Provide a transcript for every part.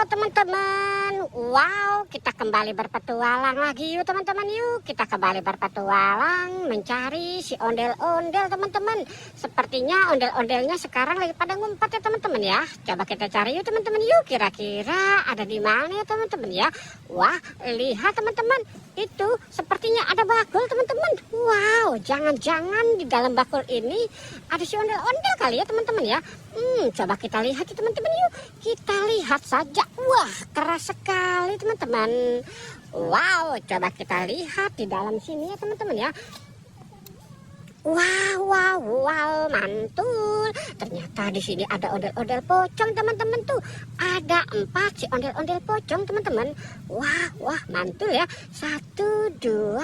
Halo teman-teman, wow, kita kembali berpetualang lagi yuk teman-teman. Yuk kita kembali berpetualang mencari si ondel-ondel teman-teman. Sepertinya ondel-ondelnya sekarang lagi pada ngumpet ya teman-teman ya. Coba kita cari yuk teman-teman yuk, kira-kira ada di mana ya teman-teman ya. Wah, lihat teman-teman, itu sepertinya ada bakul teman-teman. Wow, jangan-jangan di dalam bakul ini ada si ondel-ondel kali ya teman-teman ya. Coba kita lihat ya teman-teman yuk. Kita lihat saja. Wah, keras sekali teman-teman. Wow, coba kita lihat di dalam sini ya teman-teman ya. Wow, mantul. Ternyata di sini ada ondel-ondel pocong teman-teman tuh. Ada 4 si ondel-ondel pocong teman-teman. Wah, mantul ya. 1, 2,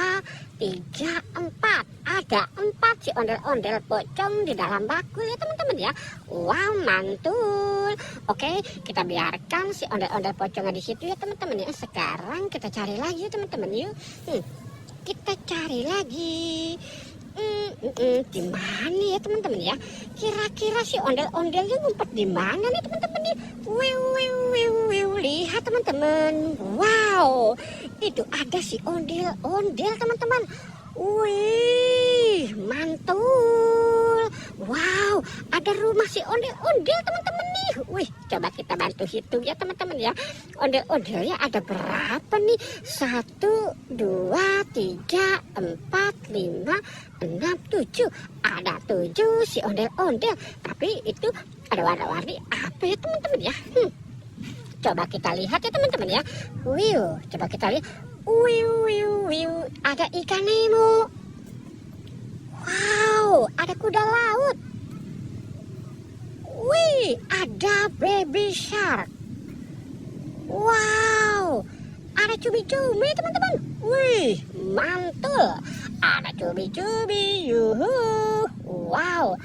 3, 4. Ada 4 si ondel-ondel pocong di dalam bakul ya teman-teman ya. Wow, mantul. Oke, kita biarkan si ondel-ondel pocongnya di situ ya teman-teman ya. Sekarang kita cari lagi ya teman-teman yuk. Kita cari lagi. Di mana ya teman-teman ya? Kira-kira si ondel-ondelnya ngumpet di mana nih teman-teman nih? Lihat teman-teman. Wow, itu ada si ondel-ondel teman-teman. Wih, mantul. Wow, ada rumah si ondel-ondel teman-teman nih. Wih, coba kita bantu hitung ya teman-teman ya. Ondel-ondelnya ada berapa nih? 1, 2, 3, 4, 5, 6, 7. Ada 7 si ondel-ondel. Tapi itu ada warna-warni apa ya teman-teman ya? Coba kita lihat ya teman-teman ya. Coba kita lihat. Ada ikan Nemo. Wow, ada kuda laut. Ada baby shark. Wow, ada cumi-cumi teman-teman. Mantul. Ada cumi-cumi. Wow,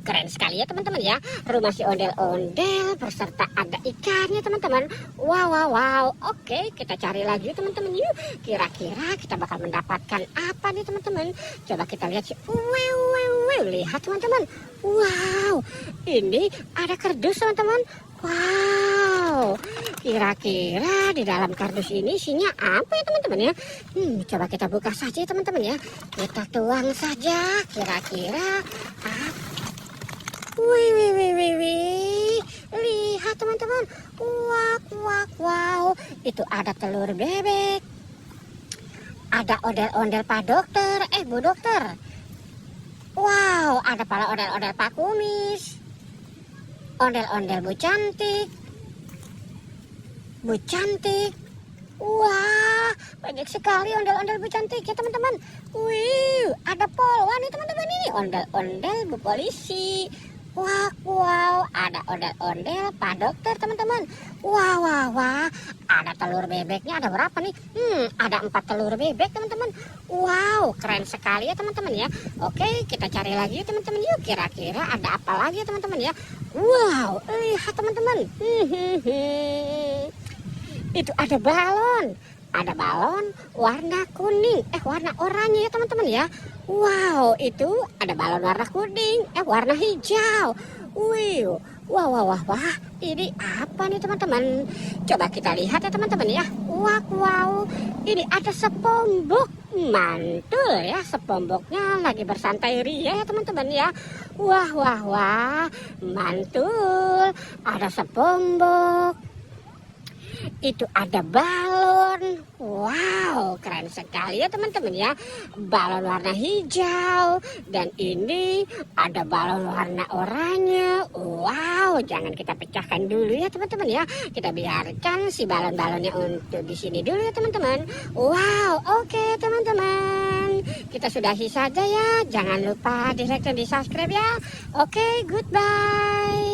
keren sekali ya teman-teman ya. Rumah si ondel-ondel beserta ada ikannya teman-teman. Wow. Oke, kita cari lagi teman-teman yuk. Kira-kira kita bakal mendapatkan apa nih teman-teman. Coba kita lihat sih. Lihat teman-teman. Wow, ini ada kardus teman-teman. Wow, kira-kira di dalam kardus ini isinya apa ya teman-teman ya? Coba kita buka saja teman-teman ya. Kita tuang saja. Kira-kira apa? Lihat teman-teman. Wow. Itu ada telur bebek. Ada ondel-ondel Pak Dokter. Bu Dokter. Wow, ada pala ondel-ondel Pak Kumis. Ondel-ondel Bu Cantik. Wah, banyak sekali ondel-ondel Bu Cantik ya teman-teman. Ada polwan nih teman-teman ini. Ondel-ondel Bu Polisi. Wow, ada ondel-ondel Pak Dokter teman-teman. Wah, ada telur bebeknya, ada berapa nih? Ada 4 telur bebek teman-teman. Wow, keren sekali ya teman-teman ya. Oke, kita cari lagi teman-teman yuk. Kira-kira ada apa lagi ya teman-teman ya? Wow, lihat teman-teman. Itu ada balon. Ada balon warna kuning, warna oranye ya teman-teman ya. Wow, itu ada balon warna kuning, warna hijau. Wah, ini apa nih teman-teman? Coba kita lihat ya teman-teman ya. Wow, ini ada sepombok. Mantul ya, sepomboknya lagi bersantai ria ya teman-teman ya. Wah, mantul. Ada sepombok. Itu ada balon. Wow, keren sekali ya teman-teman ya. Balon warna hijau. Dan ini ada balon warna oranye. Wow, jangan kita pecahkan dulu ya teman-teman ya. Kita biarkan si balon-balonnya untuk di sini dulu ya teman-teman. Wow, oke teman-teman. Kita sudahi saja ya. Jangan lupa di like dan di subscribe ya. Oke, goodbye.